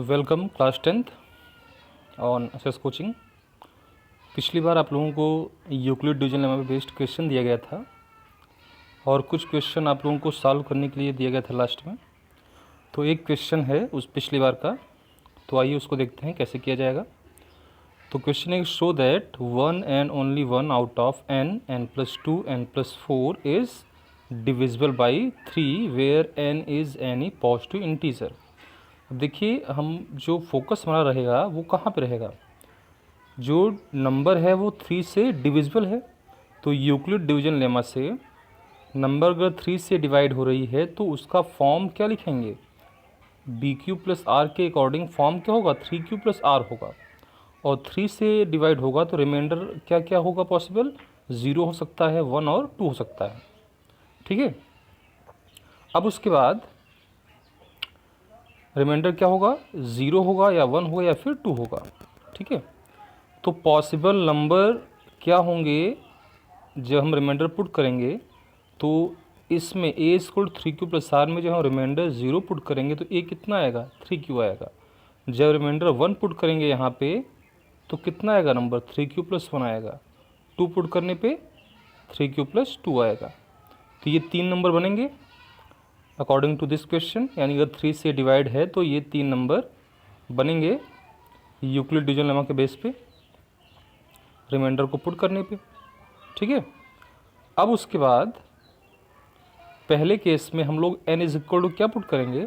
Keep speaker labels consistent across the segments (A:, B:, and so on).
A: Welcome class 10th on SS coaching. पिछली बार आप लोगों को यूक्लिड डिवीजन लेमा पे बेस्ड क्वेश्चन दिया गया था और कुछ क्वेश्चन आप लोगों को सॉल्व करने के लिए दिया गया था लास्ट में। तो एक क्वेश्चन है उस पिछली बार का, तो आइए उसको देखते हैं कैसे किया जाएगा। तो क्वेश्चन है show that one and only one out of n plus 2 n plus 4 is divisible by 3 where n is any positive integer. अब देखिए, हम जो फोकस हमारा रहेगा वो कहाँ पे रहेगा, जो नंबर है वो 3 से डिविजिबल है। तो यूक्लिड डिवीजन लेमा से नंबर अगर 3 से डिवाइड हो रही है तो उसका फॉर्म क्या लिखेंगे, बी क्यू प्लस आर के अकॉर्डिंग फॉर्म क्या होगा, 3q प्लस आर होगा। और 3 से डिवाइड होगा तो रिमाइंडर क्या क्या होगा पॉसिबल, 0 हो सकता है, 1 और 2 हो सकता है। ठीक है, अब उसके बाद रिमाइंडर क्या होगा, 0 होगा या 1 होगा या फिर 2 होगा। ठीक है, तो पॉसिबल नंबर क्या होंगे जब हम रिमाइंडर पुट करेंगे, तो इसमें a equal 3q plus are में जब हम रिमाइंडर 0 पुट करेंगे तो a कितना आएगा, 3q आएगा। जब रिमाइंडर 1 पुट करेंगे यहाँ पे तो कितना आएगा नंबर, 3q प्लस 1 आएगा। 2 पुट करने पे 3q प्लस 2 आएगा। तो ये 3 नंबर बनेंगे अकॉर्डिंग टू दिस क्वेश्चन, यानी अगर 3 से डिवाइड है तो ये 3 नंबर बनेंगे यूक्लिड डिवीजन लेमा के बेस पे रिमाइंडर को पुट करने पे। ठीक है, अब उसके बाद पहले केस में हम लोग n इज इक्वल टू क्या पुट करेंगे,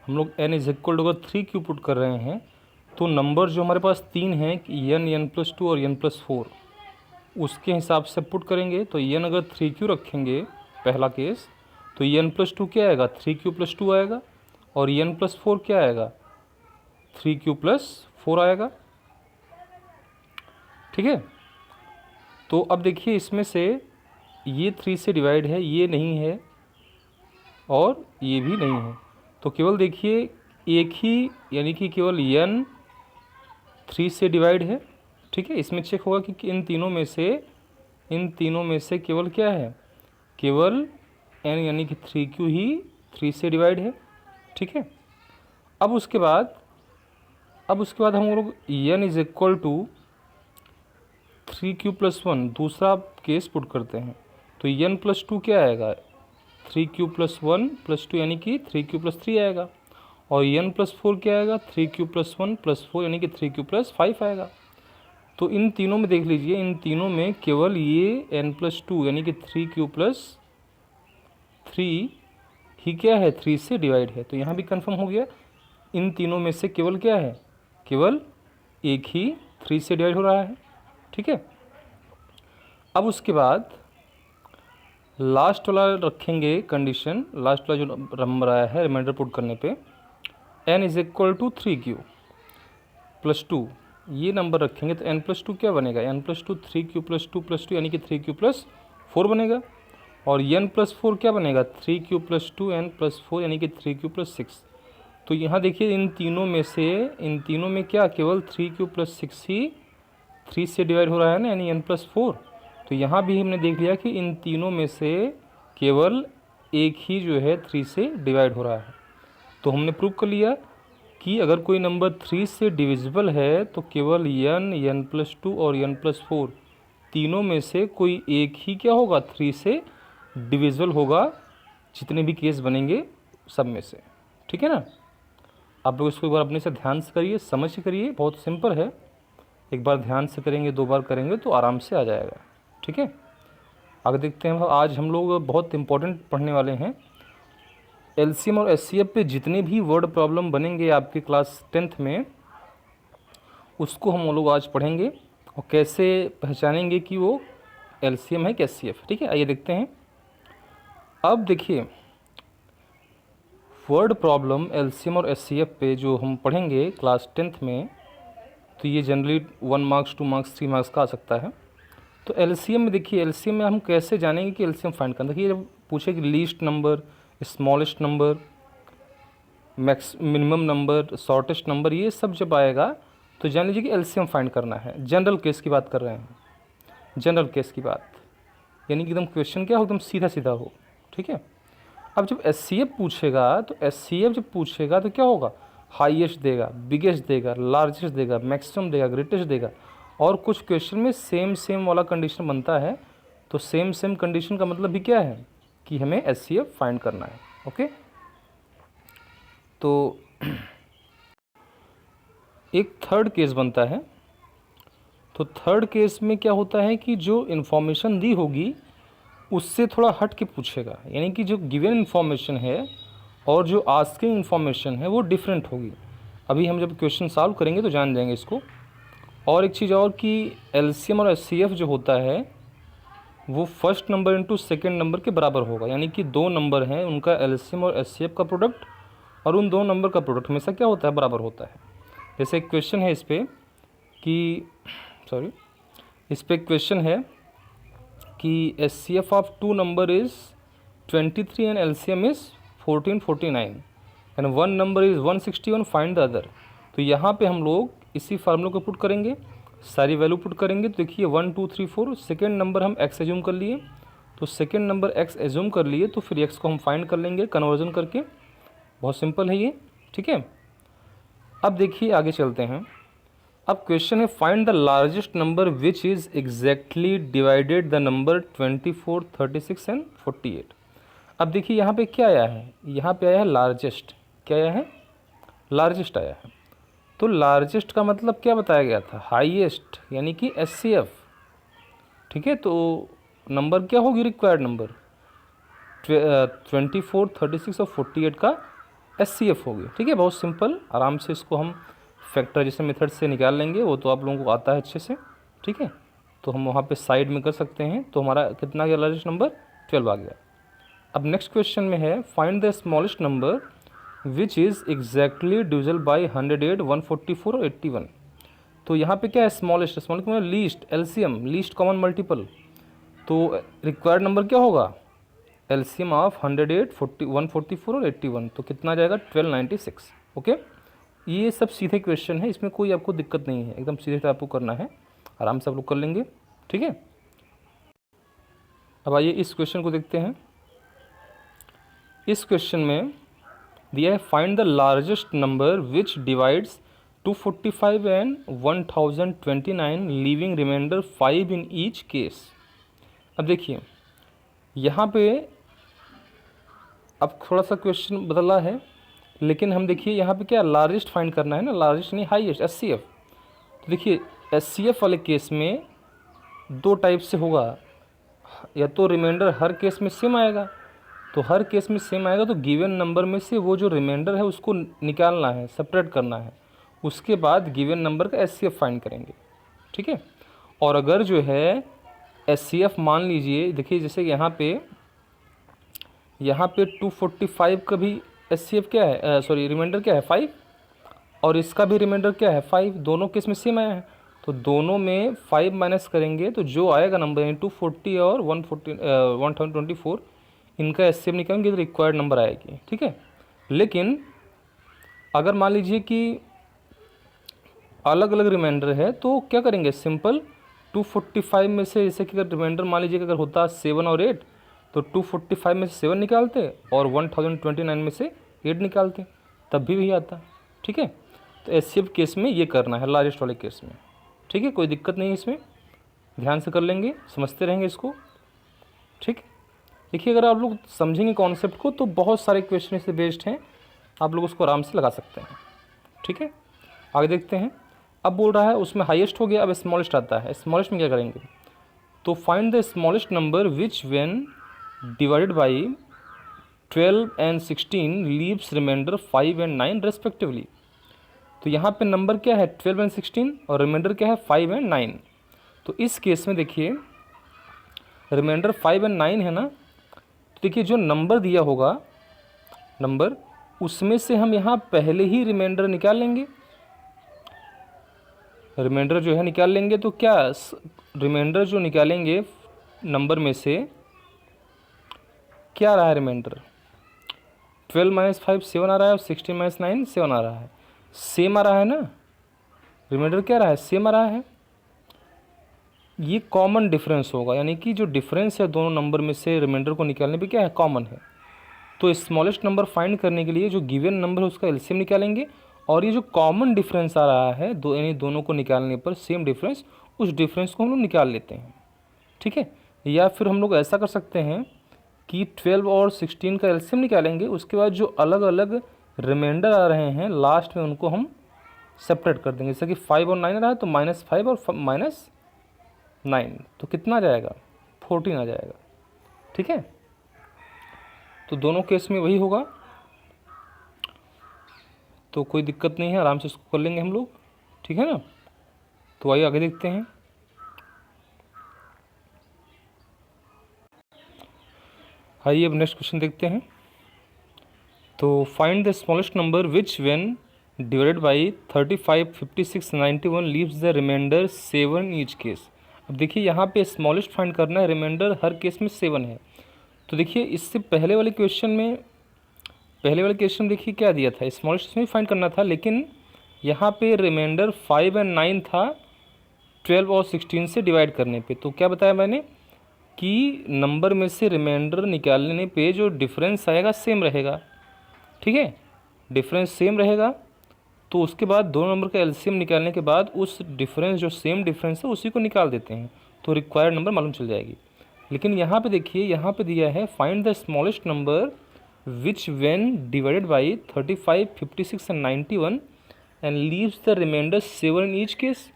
A: हम लोग n इज इक्वल टू अगर 3q पुट कर रहे हैं तो नंबर जो हमारे पास 3 हैं n प्लस 2 और n प्लस 4, उसके हिसाब से पुट करेंगे। तो n अगर 3q रखेंगे पहला केस तो n प्लस 2 क्या आएगा, 3q प्लस 2 आएगा। और n प्लस 4 क्या आएगा, 3q प्लस 4 आएगा। ठीक है, तो अब देखिए इसमें से ये 3 से डिवाइड है, ये नहीं है और ये भी नहीं है, तो केवल देखिए एक ही, यानी कि केवल n 3 से डिवाइड है। ठीक है, इसमें चेक होगा कि इन तीनों में से केवल क्या है, केवल n यानी कि 3q ही 3 से डिवाइड है। ठीक है, अब उसके बाद हम लोग n is equal to 3q plus 1 दूसरा केस पुट करते हैं। तो n प्लस 2 क्या आएगा, 3q प्लस 1 प्लस 2 यानी कि 3q प्लस 3 आएगा। और n प्लस 4 क्या आएगा, 3q प्लस 1 प्लस 4 यानी कि 3q प्लस 5 आएगा। तो इन तीनों में देख लीजिए, इन तीनों में केवल ये n प्लस 2 यानी कि 3q प्लस 3 ही क्या है, 3 से डिवाइड है। तो यहाँ भी कंफर्म हो गया, इन तीनों में से केवल क्या है, केवल एक ही 3 से डिवाइड हो रहा है। ठीक है, अब उसके बाद लास्ट वाला रखेंगे कंडीशन, लास्ट वाला जो नंबर आया है रिमाइंडर पुट करने पे, n is equal to 3q plus 2, ये नंबर रखेंगे तो n प्लस 2 क्या बनेगा, n प्लस 2 3q प्लस 2 यानी कि 3q प्लस 4 बनेगा। और n प्लस 4 क्या बनेगा, 3q प्लस 2 n प्लस 4 यानी कि 3q प्लस 6। तो यहाँ देखिए इन तीनों में क्या केवल 3q प्लस 6 ही 3 से डिवाइड हो रहा है ना, यानी n प्लस 4। तो यहाँ भी हमने देख लिया कि इन तीनों में से केवल एक ही जो है 3 से डिवाइड हो रहा है। तो हमने प्रूव कर लिया कि अगर कोई नंबर 3 से डिविजिबल है तो केवल n प्लस 2 और n प्लस 4 तीनों में से कोई एक ही क्या होगा, 3 से डिविजिबल होगा, जितने भी केस बनेंगे सब में से। ठीक है ना, आप लोग इसको एक बार अपने से ध्यान से करिए, समझ के करिए, बहुत सिंपल है। एक बार ध्यान से करेंगे, 2 बार करेंगे तो आराम से आ जाएगा। ठीक है, आगे देखते हैं। आज हम लोग बहुत इंपॉर्टेंट पढ़ने वाले हैं एलसीएम और एचसीएफ पे जितने भी वर्ड प्रॉब्लम बनेंगे आपके क्लास 10th में, उसको हम लोग आज पढ़ेंगे और कैसे पहचानेंगे कि वो एलसीएम है कि एचसीएफ। ठीक है, आइए देखते हैं। अब देखिए वर्ड प्रॉब्लम एलसीएम और एचसीएफ पे जो हम पढ़ेंगे क्लास 10th में, तो ये जनरली 1 मार्क्स 2 मार्क्स 3 मार्क्स का आ सकता है। तो एलसीएम में देखिए, एलसीएम में हम कैसे जानेंगे कि एलसीएम फाइंड करना। देखिए जब पूछे कि least number, smallest number, minimum number, shortest number, ये सब जब आएगा तो जान लीजिए कि एलसीएम फाइंड करना है। जनरल केस की बात कर रहे हैं, जनरल केस की बात, यानी कि एकदम क्वेश्चन क्या हो, एकदम सीधा सीधा हो। ठीक है, अब जब एचसीएफ पूछेगा तो एचसीएफ जब पूछेगा तो क्या होगा, हाईएस्ट देगा, बिगेस्ट देगा, लार्जेस्ट देगा, मैक्सिमम देगा, ग्रेटेस्ट देगा, और कुछ क्वेश्चन में सेम सेम वाला कंडीशन बनता है। तो सेम सेम कंडीशन का मतलब भी क्या है कि हमें एचसीएफ फाइंड करना है। ओके, तो एक थर्ड केस बनता है। तो थर्ड केस में क्या होता है कि जो इन्फॉर्मेशन दी होगी उससे थोड़ा हट के पूछेगा, यानी कि जो गिवन इन्फॉर्मेशन है और जो आस्किंग इन्फॉर्मेशन है वो डिफरेंट होगी। अभी हम जब क्वेश्चन सॉल्व करेंगे तो जान जाएंगे इसको। और एक चीज़ और कि एलसीएम और एचसीएफ जो होता है वो first number into second number के बराबर होगा, यानी कि दो नंबर हैं उनका एलसीएम और एचसीएफ का प्रोडक्ट, और उन दो नंबर का प्रोडक्ट हमेशा क्या होता है, बराबर होता है। जैसे एक क्वेश्चन है इस पर कि इस पर क्वेश्चन है कि HCF of two number is 23 and LCM is 1449 and one number is 161, find the other. तो यहाँ पे हम लोग इसी फार्मूले को पुट करेंगे, सारी वैल्यू पुट करेंगे। तो देखिए 1 2 3 4, सेकेंड नंबर हम एक्स एज्यूम कर लिए, तो सेकेंड नंबर एक्स एज्यूम कर लिए, तो फिर एक्स को हम फाइंड कर लेंगे कन्वर्जन करके। बहुत सिंपल है ये, ठीक है। अब देखिए आगे चलते हैं। अब क्वेश्चन है find the largest number which is exactly divided the number 24, 36 and 48। अब देखिए यहाँ पे क्या आया है, यहाँ पे आया है लार्जेस्ट। क्या आया है, लार्जेस्ट आया है। तो लार्जेस्ट का मतलब क्या बताया गया था, हाईएस्ट, यानी कि एचसीएफ, ठीक है। तो नंबर क्या होगी, रिक्वायर्ड नंबर 24, 36 और 48 का एचसीएफ होगी, ठीक है। बहुत सिंपल, आराम से इसको हम फैक्टराइजेशन मेथड से निकाल लेंगे, वो तो आप लोगों को आता है अच्छे से, ठीक है। तो हम वहाँ पे साइड में कर सकते हैं। तो हमारा कितना गया, लार्जेस्ट नंबर 12 आ गया। अब नेक्स्ट क्वेश्चन में है find the smallest number which is exactly डिविजल by 108, 144 और 81। तो यहाँ पे क्या है, स्मॉलेस्ट, स्मॉलेस्ट मतलब least, LCM, least common multiple. तो रिक्वायर्ड नंबर क्या होगा, एलसीएम ऑफ 108, 144 और 81। तो कितना जाएगा, 1296। ओके, ये सब सीधे क्वेश्चन है, इसमें कोई आपको दिक्कत नहीं है, एकदम सीधे आपको करना है, आराम से आप लोग कर लेंगे, ठीक है। अब आइए इस क्वेश्चन को देखते हैं। इस क्वेश्चन में दिया है find the largest number which divides 245 and 1029 leaving remainder 5 in each case. अब देखिए यहाँ पे अब थोड़ा सा क्वेश्चन बदला है, लेकिन हम देखिए यहाँ पे क्या लार्जेस्ट फाइंड करना है ना, लार्जेस्ट नहीं हाईएस्ट, एचसीएफ। तो देखिए एचसीएफ वाले केस में दो टाइप से होगा, या तो रिमाइंडर हर केस में सेम आएगा, तो हर केस में सेम आएगा तो गिवन नंबर में से वो जो रिमाइंडर है उसको निकालना है, सेपरेट करना है, उसके बाद गिवन नंबर का एचसीएफ फाइंड करेंगे, ठीक है। और अगर जो है एचसीएफ मान लीजिए, देखिए जैसे यहाँ पे 245 का भी एचसीएफ क्या है, सॉरी रिमाइंडर क्या है 5, और इसका भी रिमाइंडर क्या है 5, दोनों केस में सेम आया है। तो दोनों में 5 माइनस करेंगे तो जो आएगा नंबर यानी 240 और 124 इनका एचसीएफ निकालेंगे तो रिक्वायर्ड नंबर आएगी, ठीक है। लेकिन अगर मान लीजिए कि अलग अलग रिमाइंडर है तो क्या करेंगे, सिंपल 245 में से, जैसे कि अगर रिमाइंडर मान लीजिए कि अगर होता 7 और 8 तो 245 में से 7 निकालते और 1029 में से 8 निकालते, तब भी आता, ठीक है। तो एचसीएफ केस में ये करना है, लार्जेस्ट वाले केस में, ठीक है। कोई दिक्कत नहीं है इसमें, ध्यान से कर लेंगे, समझते रहेंगे इसको, ठीक। देखिए अगर आप लोग समझेंगे कॉन्सेप्ट को तो बहुत सारे क्वेश्चन इससे बेस्ड हैं, आप लोग उसको आराम से लगा सकते हैं, ठीक है। आगे देखते हैं। अब बोल रहा है उसमें हाईएस्ट हो गया, अब स्मॉलेस्ट आता है। स्मॉलेस्ट में क्या करेंगे, तो find the smallest number which when divided by 12 and 16 leaves remainder 5 and 9 respectively. तो यहाँ पे नंबर क्या है 12 एंड 16 और रिमाइंडर क्या है 5 एंड 9। तो इस केस में देखिए रिमाइंडर 5 एंड 9 है ना, तो देखिए जो नंबर दिया होगा नंबर, उसमें से हम यहाँ पहले ही रिमाइंडर निकाल लेंगे, रिमाइंडर जो है निकाल लेंगे। तो क्या रिमाइंडर जो निकालेंगे नंबर में से क्या आ रहा है, रिमाइंडर 12 माइनस 5 7 आ रहा है और 16 माइनस 9 7 आ रहा है, सेम आ रहा है ना, रिमाइंडर क्या आ रहा है, सेम आ रहा है। ये कॉमन डिफरेंस होगा, यानी कि जो डिफरेंस है दोनों नंबर में से रिमाइंडर को निकालने पे क्या है, कॉमन है। तो स्मॉलेस्ट नंबर फाइंड करने के लिए जो गिवन नंबर है उसका एलसीएम निकालेंगे और ये जो कॉमन डिफरेंस आ रहा है दो, यानी दोनों को निकालने पर सेम डिफरेंस, उस डिफरेंस को हम लोग निकाल लेते हैं। ठीक है, या फिर हम लोग ऐसा कर सकते हैं कि 12 और 16 का एलसीएम निकालेंगे, उसके बाद जो अलग अलग रिमाइंडर आ रहे हैं लास्ट में उनको हम सेपरेट कर देंगे। जैसे कि 5 और 9 आ रहा है तो -5 और -9, तो कितना आ जाएगा, 14 आ जाएगा। ठीक है, तो दोनों केस में वही होगा, तो कोई दिक्कत नहीं है, आराम से इसको कर लेंगे हम लोग। ठीक है ना, तो आइए आगे देखते हैं। आइए अब नेक्स्ट क्वेश्चन देखते हैं। तो find the smallest number which when divided by 35, 56, 91 leaves the remainder 7 each case. अब देखिए यहाँ पे स्मॉलेस्ट फाइंड करना है, रिमाइंडर हर केस में 7 है। तो देखिए इससे पहले वाले क्वेश्चन में देखिए क्या दिया था, स्मॉलेस्ट में फाइंड करना था, लेकिन यहाँ पे रिमाइंडर 5 और 9 था 12 और 16 से डिवाइड करने पे। तो क्या बताया मैंने कि नंबर में से रिमाइंडर निकालने पे जो डिफरेंस आएगा सेम रहेगा। ठीक है, डिफरेंस सेम रहेगा, तो उसके बाद दोनों नंबर का एलसीएम निकालने के बाद उस डिफरेंस जो सेम डिफरेंस है उसी को निकाल देते हैं, तो रिक्वायर्ड नंबर मालूम चल जाएगी। लेकिन यहाँ पे देखिए, यहाँ पे दिया है find the smallest number which when divided by 35, 56 and 91 and leaves the remainder 7 in each case.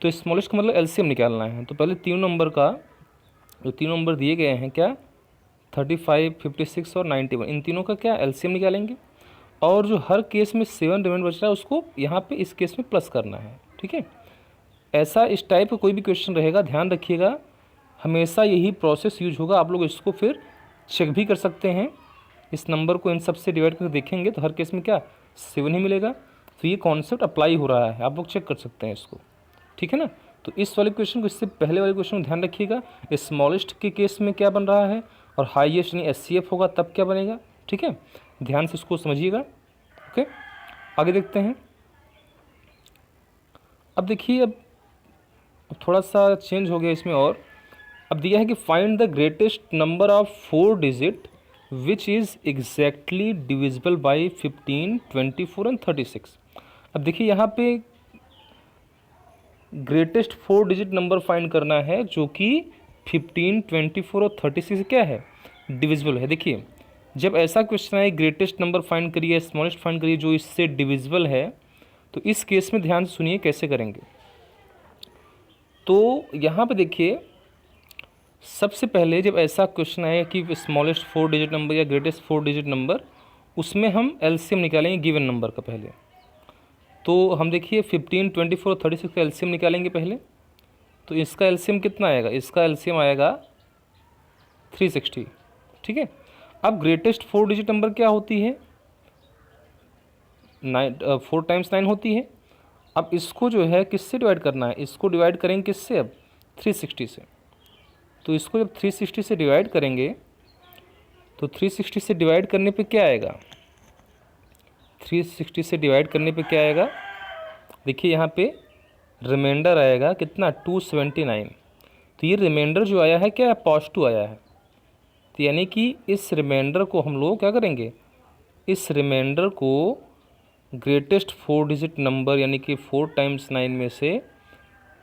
A: तो स्मॉलेस्ट का मतलब एलसीएम निकालना है। तो पहले तीनों नंबर का, जो तीनों नंबर दिए गए हैं क्या, 35, 56 और 91, इन तीनों का क्या एलसीएम निकालेंगे, और जो हर केस में 7 रिमाइंडर बच रहा है उसको यहाँ पे इस केस में प्लस करना है। ठीक है, ऐसा इस टाइप का कोई भी क्वेश्चन रहेगा, ध्यान रखिएगा, हमेशा यही प्रोसेस यूज होगा। आप लोग इसको फिर चेक भी कर सकते हैं, इस नंबर को इन सब से डिवाइड करके देखेंगे तो हर केस में क्या 7 ही मिलेगा। तो ये कॉन्सेप्ट अप्लाई हो रहा है, आप लोग चेक कर सकते हैं इसको। ठीक है ना, तो इस वाले क्वेश्चन को, इससे पहले वाले क्वेश्चन को ध्यान रखिएगा, स्मॉलेस्ट के केस में क्या बन रहा है और हाईएस्ट यानी एचसीएफ होगा तब क्या बनेगा। ठीक है, ध्यान से इसको समझिएगा। ओके, आगे देखते हैं। अब देखिए, अब थोड़ा सा चेंज हो गया इसमें, और अब दिया है कि find the greatest number of 4 digit which is exactly divisible by 15, 24 and 36। अब देखिए यहाँ पे ग्रेटेस्ट 4 डिजिट नंबर फाइंड करना है जो कि 15, 24 और 36 क्या है, डिविजिबल है। देखिए जब ऐसा क्वेश्चन आए ग्रेटेस्ट नंबर फाइंड करिए, स्मॉलेस्ट फाइंड करिए जो इससे डिविजिबल है, तो इस केस में ध्यान से सुनिए कैसे करेंगे। तो यहाँ पे देखिए, सबसे पहले जब ऐसा क्वेश्चन आए कि स्मॉलेस्ट 4 डिजिट नंबर या ग्रेटेस्ट 4 डिजिट नंबर, उसमें हम एलसीएम निकालेंगे गिवन नंबर का पहले। तो हम देखिए 15, 24 और 36 का एलसीएम निकालेंगे पहले। तो इसका एलसीएम कितना आएगा, इसका एलसीएम आएगा 360। ठीक है, अब ग्रेटेस्ट 4 डिजिट नंबर क्या होती है, 4 टाइम्स 9 होती है। अब इसको जो है किससे डिवाइड करना है, इसको डिवाइड करेंगे किससे, अब 360 से। तो इसको जब 360 से डिवाइड करेंगे तो 360 से डिवाइड करने पे क्या आएगा, 360 से डिवाइड करने पे क्या आएगा, देखिए यहाँ पे रिमाइंडर आएगा कितना 279। तो ये रिमाइंडर जो आया है क्या पॉजिटिव आया है, तो यानी कि इस रिमाइंडर को हम लोग क्या करेंगे, इस रिमाइंडर को ग्रेटेस्ट 4 डिजिट नंबर यानी कि 4 टाइम्स 9 में से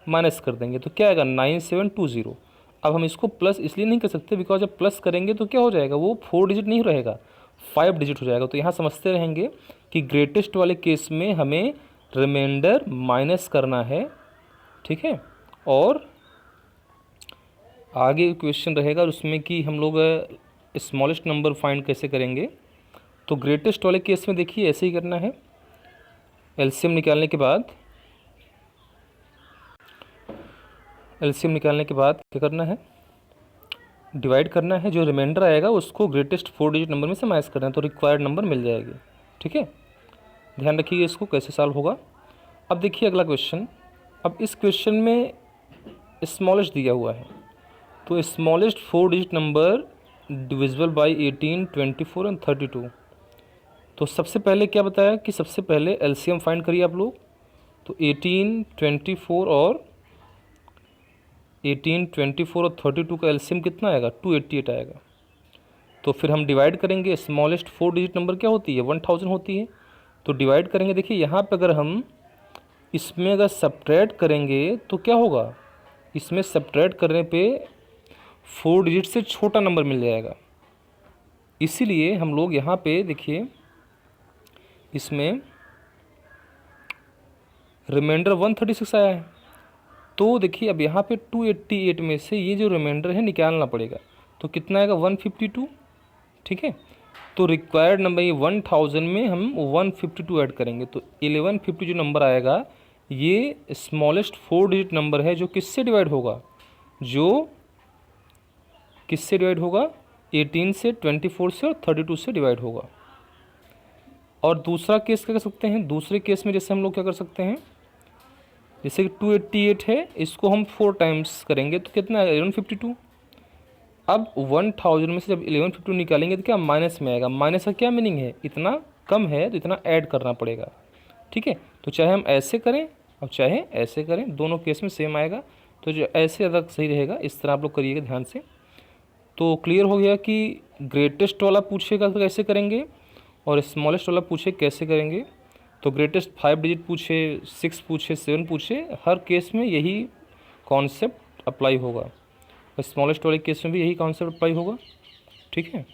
A: माइनस कर देंगे, तो क्या आएगा 9720। अब हम इसको प्लस इसलिए नहीं कर सकते बिकॉज जब प्लस करेंगे तो क्या हो जाएगा, वो 4 डिजिट नहीं रहेगा, 5 डिजिट हो जाएगा। तो यहाँ समझते रहेंगे कि ग्रेटेस्ट वाले केस में हमें रिमाइंडर माइनस करना है। ठीक है, और आगे क्वेश्चन रहेगा उसमें कि हम लोग स्मॉलेस्ट नंबर फाइंड कैसे करेंगे। तो ग्रेटेस्ट वाले केस में देखिए ऐसे ही करना है, एलसीएम निकालने के बाद क्या करना है, डिवाइड करना है, जो रिमाइंडर आएगा उसको ग्रेटेस्ट 4 डिजिट नंबर में से माइनस करना है, तो रिक्वायर्ड नंबर मिल जाएगी। ठीक है, ध्यान रखिए इसको कैसे सॉल्व होगा। अब देखिए अगला क्वेश्चन, अब इस क्वेश्चन में स्मॉलेस्ट दिया हुआ है, तो smallest 4 digit number divisible by 18, 24 and 32। तो सबसे पहले क्या बताया कि सबसे पहले एलसीएम फाइंड करिए आप लोग। तो 18, 24 और 32 का एलसीएम कितना आएगा, 288 आएगा। तो फिर हम डिवाइड करेंगे, स्मॉलेस्ट 4 डिजिट नंबर क्या होती है 1000 होती है, तो डिवाइड करेंगे, देखिए यहाँ पे अगर हम इसमें अगर सब्ट्रैक्ट करेंगे तो क्या होगा, इसमें सब्ट्रैक्ट करने पे 4 डिजिट से छोटा नंबर मिल जाएगा। इसीलिए हम लोग यहाँ पे देखिए इसमें रिमाइंडर 136 आया है। तो देखिए अब यहाँ पे 288 में से ये जो रिमाइंडर है निकालना पड़ेगा, तो कितना आएगा 152। ठीक है, तो रिक्वायर्ड नंबर ये 1000 में हम 152 ऐड करेंगे, तो 1150 जो नंबर आएगा ये स्मॉलेस्ट 4 डिजिट नंबर है, जो किससे डिवाइड होगा, जो किससे डिवाइड होगा, 18 से, 24 से और 32 से डिवाइड होगा। और दूसरा केस क्या कर सकते हैं, दूसरे केस में जैसे हम लोग क्या कर सकते हैं, जैसे कि 288 है, इसको हम 4 टाइम्स करेंगे तो कितना आएगा 1152। अब 1000 में से जब 1152 निकालेंगे तो क्या माइनस में आएगा, माइनस का क्या मीनिंग है, इतना कम है तो इतना ऐड करना पड़ेगा। ठीक है, तो चाहे हम ऐसे करें और चाहे ऐसे करें, दोनों केस में सेम आएगा, तो जो ऐसे ज़्यादा सही रहेगा, इस तरह आप लोग करिएगा ध्यान से। तो क्लियर हो गया कि ग्रेटेस्ट वाला पूछेगा तो कैसे करेंगे और स्मॉलेस्ट वाला पूछे कैसे करेंगे। तो ग्रेटेस्ट 5 डिजिट पूछे, 6 पूछे, 7 पूछे, हर केस में यही कॉन्सेप्ट अप्लाई होगा, स्मॉलेस्ट वाले केस में भी यही कॉन्सेप्ट अप्लाई होगा। ठीक है,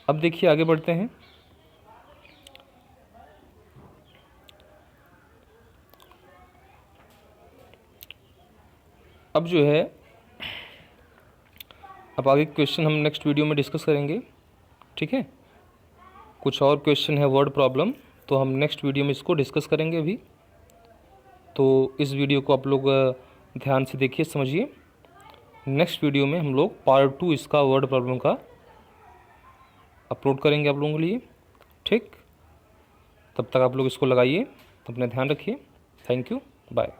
A: अब देखिए आगे बढ़ते हैं। अब जो है अब आगे क्वेश्चन हम नेक्स्ट वीडियो में डिस्कस करेंगे। ठीक है, कुछ और क्वेश्चन है वर्ड प्रॉब्लम, तो हम नेक्स्ट वीडियो में इसको डिस्कस करेंगे अभी। तो इस वीडियो को आप लोग ध्यान से देखिए, समझिए। नेक्स्ट वीडियो में हम लोग पार्ट 2 इसका वर्ड प्रॉब्लम का अपलोड करेंगे आप लोगों के लिए। ठीक, तब तक आप लोग इसको लगाइए, अपना ध्यान रखिए। Thank you, bye.